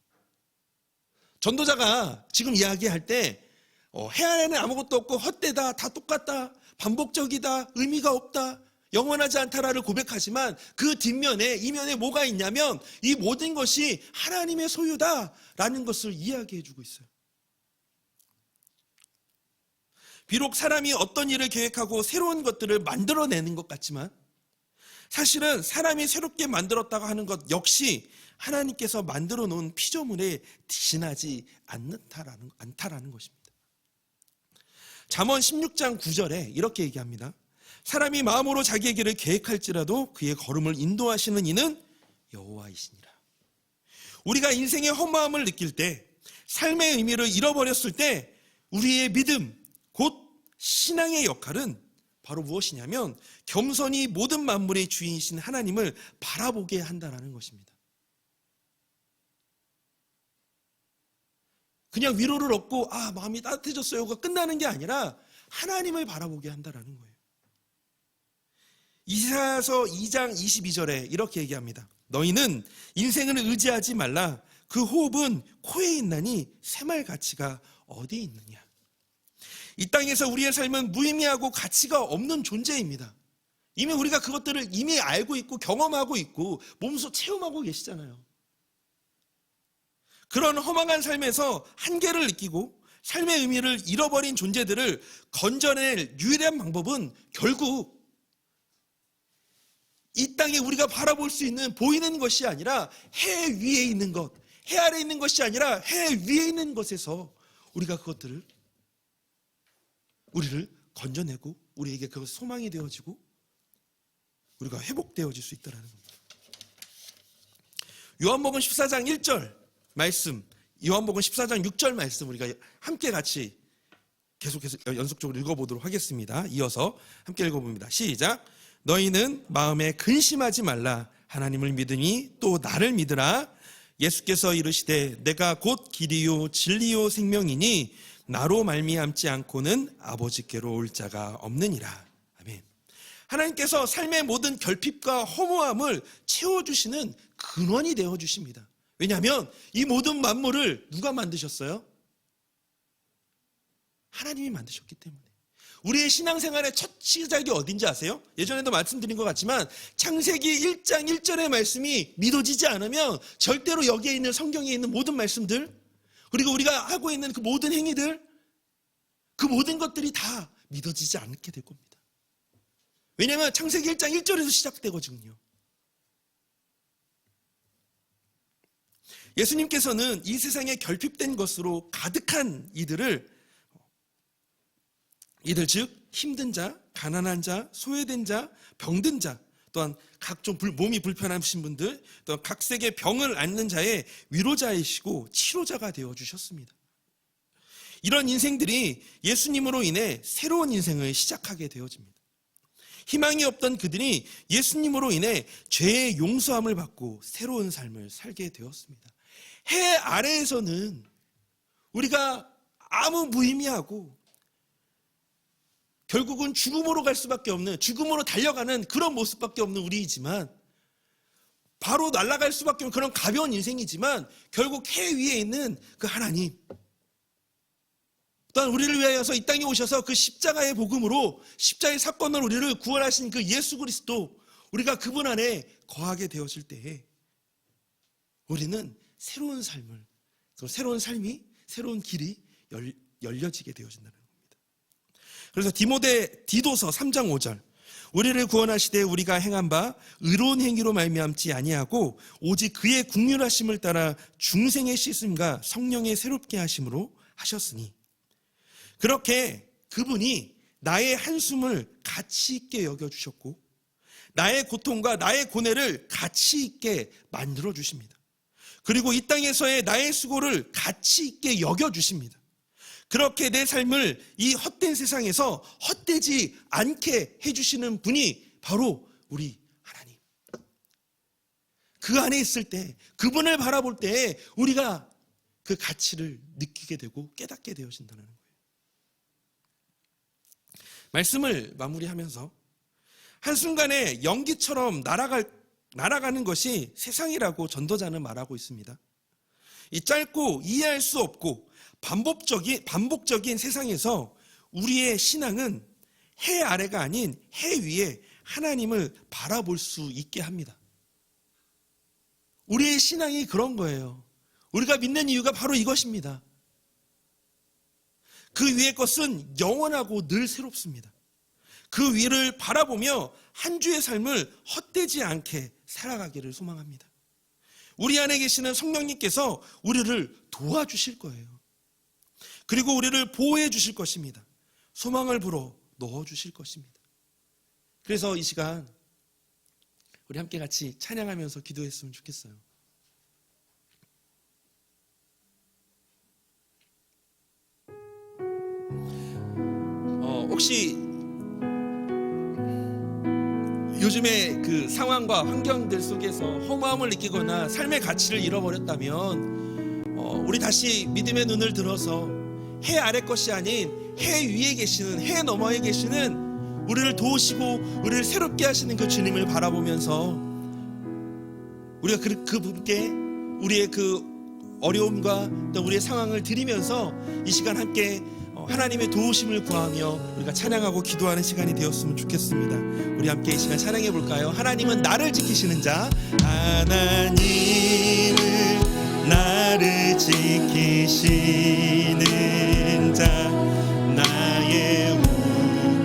전도자가 지금 이야기할 때 해 아래는 아무것도 없고 헛되다, 다 똑같다, 반복적이다, 의미가 없다, 영원하지 않다라를 고백하지만 그 뒷면에, 이면에 뭐가 있냐면 이 모든 것이 하나님의 소유다라는 것을 이야기해 주고 있어요. 비록 사람이 어떤 일을 계획하고 새로운 것들을 만들어내는 것 같지만, 사실은 사람이 새롭게 만들었다고 하는 것 역시 하나님께서 만들어 놓은 피조물에 지나지 않다라는 것입니다. 잠언 16장 9절에 이렇게 얘기합니다. 사람이 마음으로 자기의 길을 계획할지라도 그의 걸음을 인도하시는 이는 여호와이시니라. 우리가 인생의 허무함을 느낄 때, 삶의 의미를 잃어버렸을 때 우리의 믿음, 곧 신앙의 역할은 바로 무엇이냐면 겸손히 모든 만물의 주인이신 하나님을 바라보게 한다는 것입니다. 그냥 위로를 얻고 마음이 따뜻해졌어요가 끝나는 게 아니라 하나님을 바라보게 한다는 거예요. 이사야서 2장 22절에 이렇게 얘기합니다. 너희는 인생을 의지하지 말라. 그 호흡은 코에 있나니 새말 가치가 어디 있느냐. 이 땅에서 우리의 삶은 무의미하고 가치가 없는 존재입니다. 이미 우리가 그것들을 이미 알고 있고 경험하고 있고 몸소 체험하고 계시잖아요. 그런 허망한 삶에서 한계를 느끼고 삶의 의미를 잃어버린 존재들을 건져낼 유일한 방법은 결국 이 땅에 우리가 바라볼 수 있는 보이는 것이 아니라 해 위에 있는 것, 해 아래에 있는 것이 아니라 해 위에 있는 것에서 우리가 우리를 건져내고 우리에게 그것이 소망이 되어지고 우리가 회복되어질 수 있다는 겁니다. 요한복음 14장 1절 말씀, 요한복음 14장 6절 말씀 우리가 함께 같이 계속해서 연속적으로 읽어보도록 하겠습니다. 이어서 함께 읽어봅니다. 시작. 너희는 마음에 근심하지 말라. 하나님을 믿으니 또 나를 믿으라. 예수께서 이르시되 내가 곧 길이요 진리요 생명이니 나로 말미암지 않고는 아버지께로 올 자가 없느니라. 아멘. 하나님께서 삶의 모든 결핍과 허무함을 채워주시는 근원이 되어주십니다. 왜냐하면 이 모든 만물을 누가 만드셨어요? 하나님이 만드셨기 때문에. 우리의 신앙생활의 첫 시작이 어딘지 아세요? 예전에도 말씀드린 것 같지만 창세기 1장 1절의 말씀이 믿어지지 않으면 절대로 여기에 있는 성경에 있는 모든 말씀들, 그리고 우리가 하고 있는 그 모든 행위들, 그 모든 것들이 다 믿어지지 않게 될 겁니다. 왜냐하면 창세기 1장 1절에서 시작되거든요. 예수님께서는 이 세상에 결핍된 것으로 가득한 이들 즉 힘든 자, 가난한 자, 소외된 자, 병든 자, 또한 각종 몸이 불편하신 분들, 또 각색의 병을 앓는 자의 위로자이시고 치료자가 되어주셨습니다. 이런 인생들이 예수님으로 인해 새로운 인생을 시작하게 되어집니다. 희망이 없던 그들이 예수님으로 인해 죄의 용서함을 받고 새로운 삶을 살게 되었습니다. 해 아래에서는 우리가 아무 무의미하고 결국은 죽음으로 갈 수밖에 없는, 죽음으로 달려가는 그런 모습밖에 없는 우리이지만, 바로 날아갈 수밖에 없는 그런 가벼운 인생이지만, 결국 해 위에 있는 그 하나님, 또한 우리를 위하여서 이 땅에 오셔서 그 십자가의 복음으로 십자가의 사건으로 우리를 구원하신 그 예수 그리스도, 우리가 그분 안에 거하게 되었을 때에 우리는 새로운 삶이, 새로운 길이 열려지게 되어진다는 겁니다. 그래서 디도서 3장 5절, 우리를 구원하시되 우리가 행한 바 의로운 행위로 말미암지 아니하고 오직 그의 긍휼하심을 따라 중생의 씻음과 성령의 새롭게 하심으로 하셨으니, 그렇게 그분이 나의 한숨을 가치 있게 여겨주셨고 나의 고통과 나의 고뇌를 가치 있게 만들어주십니다. 그리고 이 땅에서의 나의 수고를 가치 있게 여겨주십니다. 그렇게 내 삶을 이 헛된 세상에서 헛되지 않게 해주시는 분이 바로 우리 하나님. 그 안에 있을 때, 그분을 바라볼 때 우리가 그 가치를 느끼게 되고 깨닫게 되어진다는 거예요. 말씀을 마무리하면서 한순간에 연기처럼 날아가는 것이 세상이라고 전도자는 말하고 있습니다. 이 짧고 이해할 수 없고 반복적인 세상에서 우리의 신앙은 해 아래가 아닌 해 위에 하나님을 바라볼 수 있게 합니다. 우리의 신앙이 그런 거예요. 우리가 믿는 이유가 바로 이것입니다. 그 위의 것은 영원하고 늘 새롭습니다. 그 위를 바라보며 한 주의 삶을 헛되지 않게 살아가기를 소망합니다. 우리 안에 계시는 성령님께서 우리를 도와주실 거예요. 그리고 우리를 보호해 주실 것입니다. 소망을 불어 넣어주실 것입니다. 그래서 이 시간 우리 함께 같이 찬양하면서 기도했으면 좋겠어요. 혹시 요즘에 그 상황과 환경들 속에서 허무함을 느끼거나 삶의 가치를 잃어버렸다면 우리 다시 믿음의 눈을 들어서 해 아래 것이 아닌 해 위에 계시는, 해 너머에 계시는 우리를 도우시고 우리를 새롭게 하시는 그 주님을 바라보면서 우리가 그 분께 우리의 그 어려움과 또 우리의 상황을 드리면서 이 시간 함께 하나님의 도우심을 구하며 우리가 찬양하고 기도하는 시간이 되었으면 좋겠습니다. 우리 함께 이 시간 찬양해 볼까요? 하나님은 나를 지키시는 자, 하나님은 나를 지키시는 자, 나의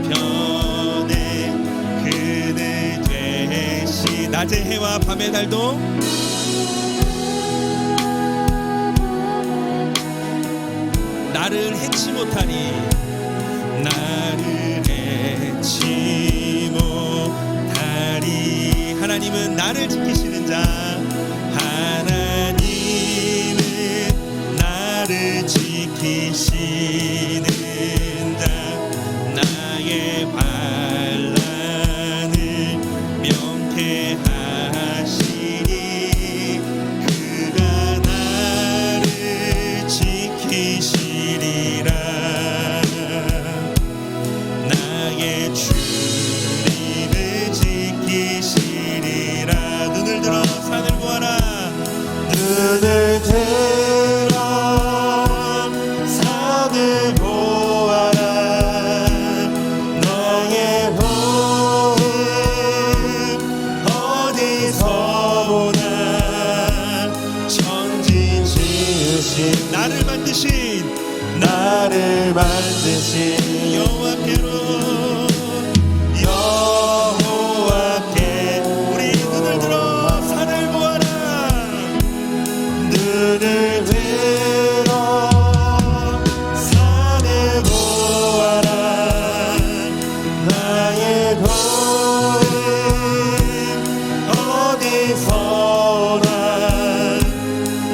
우편에 그늘 되시. 낮의 해와 밤의 달도 나를 해치 못하니, 나를 해치 못하리. 하나님은 나를 지키시는 자, 하나님은 나를 지키시는 자, 나의 반란을 명케 하시니, 그가 나를 지키시리라. 나를 만드신 여호와께 우리 눈을 들어 산을 보아라. 눈을 들어 산을 보아라. 나의 도움 어디서나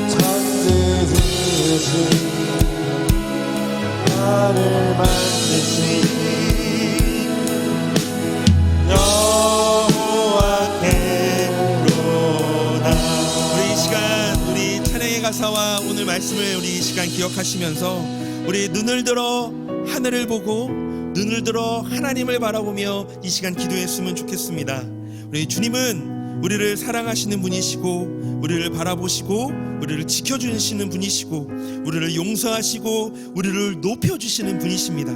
찾으듯이 나를 만드신 여호와께로다. 우리 이 시간 우리 찬양의 가사와 오늘 말씀을 우리 이 시간 기억하시면서 우리 눈을 들어 하늘을 보고 눈을 들어 하나님을 바라보며 이 시간 기도했으면 좋겠습니다. 우리 주님은 우리를 사랑하시는 분이시고 우리를 바라보시고 우리를 지켜주시는 분이시고 우리를 용서하시고 우리를 높여주시는 분이십니다.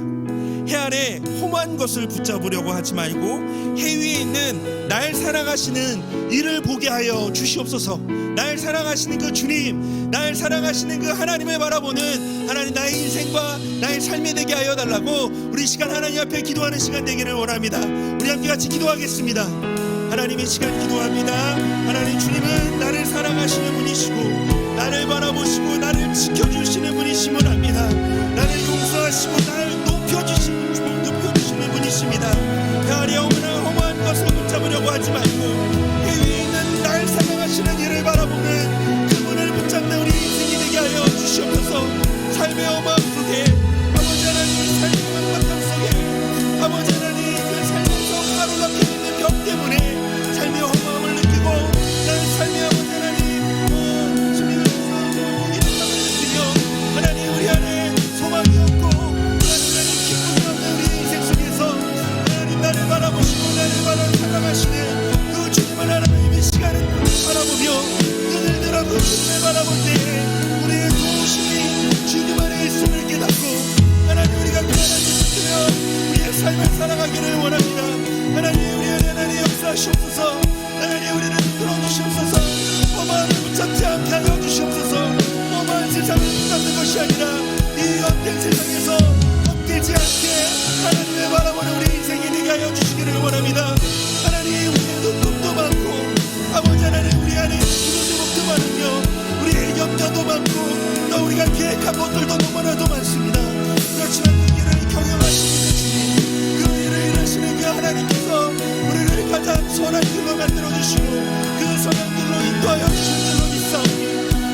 해 아래 험한 것을 붙잡으려고 하지 말고 해 위에 있는 날 사랑하시는 이를 보게 하여 주시옵소서. 날 사랑하시는 그 주님, 날 사랑하시는 그 하나님을 바라보는 하나님, 나의 인생과 나의 삶이 되게 하여 달라고 우리 시간 하나님 앞에 기도하는 시간 되기를 원합니다. 우리 함께 같이 기도하겠습니다. 하나님, 이 시간 기도합니다. 하나님, 주님은 나를 사랑하시는 분이시고 나를 바라보시고 나를 지켜주시는 분이심을 압니다. 나를 용서하시고 나를 높여주시는 분이십니다. 해 아래 험한 것을 붙잡으려고 하지 말고 해 위에 있는 날 사랑하시는 이를 바라보는 그분을 붙잡는 우리 인생이 되게 하여 주시옵소서. 삶의 험함 속에 아버지 하나님, 삶의 막막함 속에 아버지 하나님, 그 삶에서 가로막혀 있는 벽 때문에 삶의 험함을 느끼고 나의 삶의 아버지 하나님 주님을 이름을 느끼며 하나님 우리 안에 소망이 없고 하나님 기쁨이 없는 우리 인생 속에서 하나님 나를 바라보시고 나를 사랑하시는 그 주님을 하나님 이 시간을 바라보며 눈을 들어 그 주님을 바라볼 때 우리의 도우심이 주님 안에 있음을 깨닫고 하나님 우리가 그 하나님 붙들어 우리의 삶을 살아가기를 원합니다. 하나님 우리 안에 하나님 역사하시옵소서. 하나님 우리를 들어주시옵소서. 험함을 붙잡지 않게 하여 주시옵소서. 험한 세상을 붙잡는 것이 아니라 이 헛된 세상에서 헛되지 않게 하나님을 바라보는 우리 인생이 되게 하여 주시기를 원합니다. 하나님 우리의 눈곱도 많고 아버지 하나님 우리 안에 기도제목도 많으며 우리의 염려도 많고 또 우리가 계획한 것들도 너무나도 많습니다. 그렇지만 그 길을 경영하시는 주님, 그 일을 일하시는 그 하나님께서 우리를 가장 선한 길로 만들어주시고 그 선한 길로 인도하여 주신 줄로 믿사오니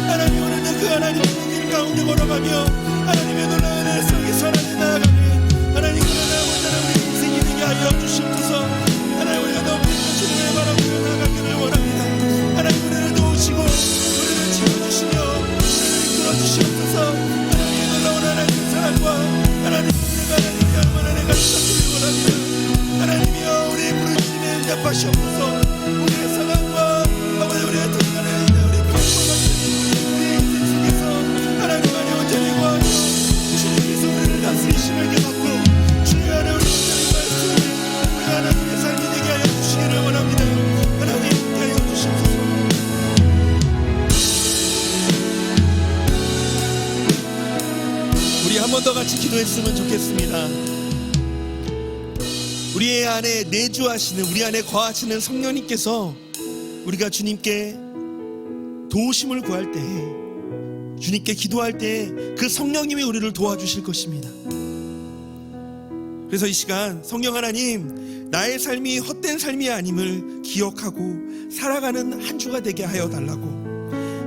하나님 오늘도 그 하나님의 길 가운데 걸어가며 하나님의 놀라운 은혜 속에서 하나님 나아가는 하나님 그러나 원하는 우리 인생이 되게 하여 주시옵소서. 하나님 우리가 너무 주님을 바라보며 나아가기를 원합니다. 하나님 우리를 도우시고 우리를 지켜주시며 우리를 이끌어주시옵소서. 하나님의 놀라운 하나님의 사랑과 하나님의 은혜가 하나님의 얼마나 내가 주시기를 원합니다. 하나님이여 우리 부르심에 응답하시옵소서. 우리의 상황과 아버지 우리의 특별한 우리 평범한 우리 인생 속에서 하나님 안에 온전히 구하며 주님께서 우리를 다스리심을 깨닫고 주의 안에 우리 온전히 말씀을 우리 하나님의 삶이 되게 하여 주시기를 원합니다. 하나님 되게 하여 주시옵소서. 우리 한 번 더 같이 기도했으면 좋겠습니다. 우리 안에 내주하시는 우리 안에 거하시는 성령님께서 우리가 주님께 도우심을 구할 때 주님께 기도할 때 그 성령님이 우리를 도와주실 것입니다. 그래서 이 시간 성령 하나님 나의 삶이 헛된 삶이 아님을 기억하고 살아가는 한 주가 되게 하여 달라고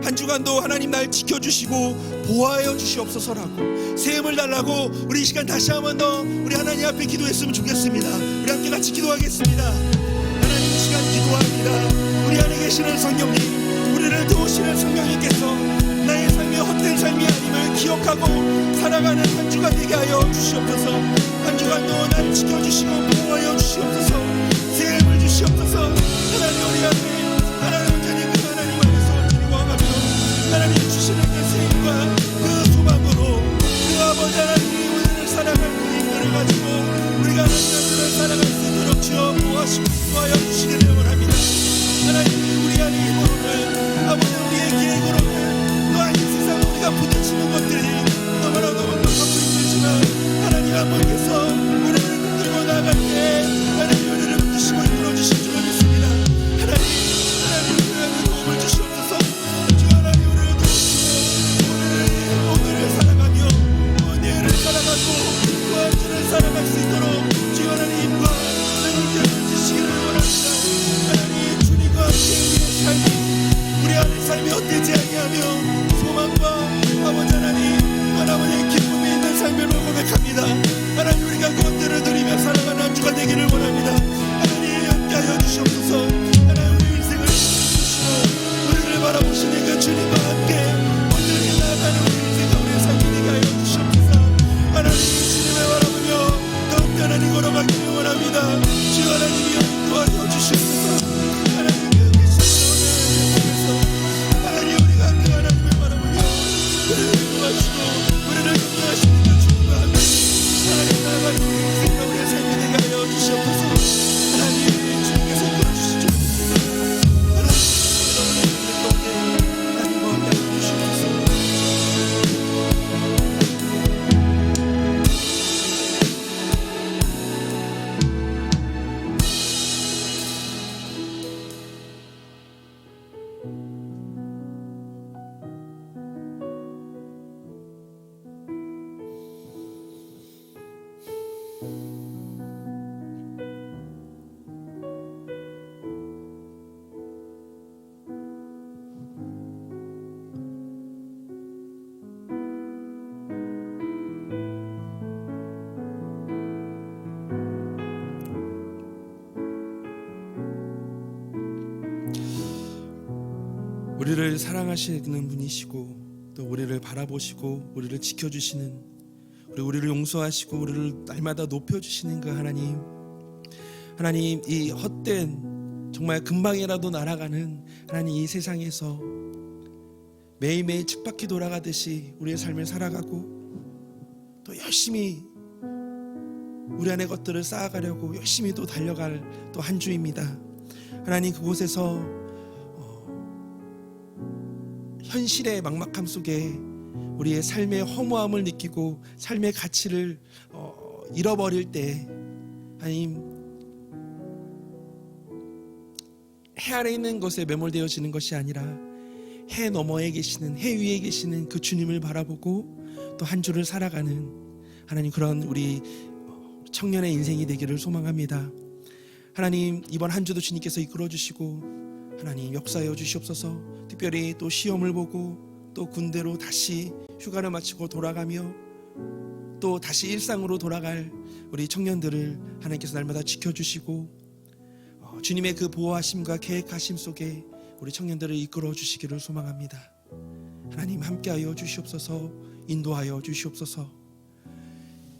한 주간도 하나님 날 지켜주시고 보호하여 주시옵소서라고 세움을 달라고 우리 이 시간 다시 한 번 더 우리 하나님 앞에 기도했으면 좋겠습니다. 우리 함께 같이 기도하겠습니다. 하나님 이 시간 기도합니다. 우리 안에 계시는 성령님 우리를 도우시는 성령님께서 나의 삶이 헛된 삶이 아님을 기억하고 살아가는 한 주가 되게 하여 주시옵소서. 한 주간도 나를 지켜주시고 보호하여 주시옵소서. 세움을 주시옵소서. 하나님 우리 안에 하나님 온전히 그 하나님 안에서 온전히 거하며 하나님 주시는 그 세움과 그 소망으로 그 아버지 하나님이 우리를 사랑할 그 힘들을 가지고 우리가 하나님 앞에 살아갈 수 있도록 주여 보호하시고 도와여 주시기를 원합니다. 하나님이 우리 안에 힘으로는 아버지 우리의 계획으로는 또한 이 세상 우리가 부딪히는 것들이 너무나 너무 꺾고 힘들지 감독께서 우리를 붙들고 나갈 때 하나님 우리를 붙드시고 이끌어주실 줄 믿습니다. 하나님 우리에게 도움을 주시옵소서. 주 하나님 우리를 도우시고 오늘을 살아가며 내일을 살아가고 또한 주를 살아갈 수 있도록 주 하나님과 능력을 주시기를 원합니다. 하나님 주님과 함께 우리의 삶이 우리 안의 삶이 헛되지 아니하며 소망과 아버지 하나님 하나님의 기쁨이 있는 삶을 고백합니다. 하나님 우리가 구원들을 누리며 살아가는 한 주가 되기를 원합니다. 하나님 함께하여 주시옵소서. 하나님 우리 인생을 주시고 우리를 바라보시는 그 주님과 함께 오늘이 나아가는 우리 인생과 우리의 삶이 되게 하여 주시옵소서. 하나님 주님을 바라보며 더욱더 하나님 걸어가기를 원합니다. 주 하나님이 인도하여 주시옵소서. 하나님 하나님 우리가 그 하나님을 바라보며 우리를 도와주시고 우리를 격려하시는 그 주님과 함께 하나님 나아가는 우리 인생과 우리의 삶이 되게 하여 주시옵소서. 하나님 주님께서 이끌어주시죠. 하나님과 함께 주시옵소서. 우리를 사랑하시는 분이시고 또 우리를 바라보시고 우리를 지켜주시는 우리를 용서하시고 우리를 날마다 높여주시는 그 하나님, 하나님 이 헛된 정말 금방이라도 날아가는 하나님 이 세상에서 매일매일 쳇바퀴 돌아가듯이 우리의 삶을 살아가고 또 열심히 우리 안의 것들을 쌓아가려고 열심히 또 달려갈 또 한 주입니다. 하나님 그곳에서 현실의 막막함 속에 우리의 삶의 허무함을 느끼고 삶의 가치를 잃어버릴 때 하나님 해 아래 있는 것에 매몰되어지는 것이 아니라 해 너머에 계시는 해 위에 계시는 그 주님을 바라보고 또 한 주를 살아가는 하나님 그런 우리 청년의 인생이 되기를 소망합니다. 하나님 이번 한 주도 주님께서 이끌어 주시고 하나님 역사하여 주시옵소서. 특별히 또 시험을 보고 또 군대로 다시 휴가를 마치고 돌아가며 또 다시 일상으로 돌아갈 우리 청년들을 하나님께서 날마다 지켜주시고 주님의 그 보호하심과 계획하심 속에 우리 청년들을 이끌어 주시기를 소망합니다. 하나님 함께하여 주시옵소서. 인도하여 주시옵소서.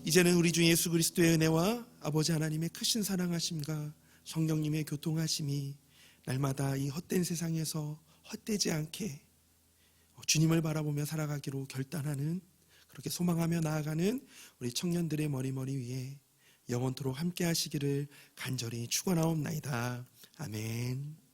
이제는 우리 주 예수 그리스도의 은혜와 아버지 하나님의 크신 사랑하심과 성령님의 교통하심이 날마다 이 헛된 세상에서 헛되지 않게 주님을 바라보며 살아가기로 결단하는 그렇게 소망하며 나아가는 우리 청년들의 머리머리 위에 영원토록 함께 하시기를 간절히 축원하옵나이다. 아멘.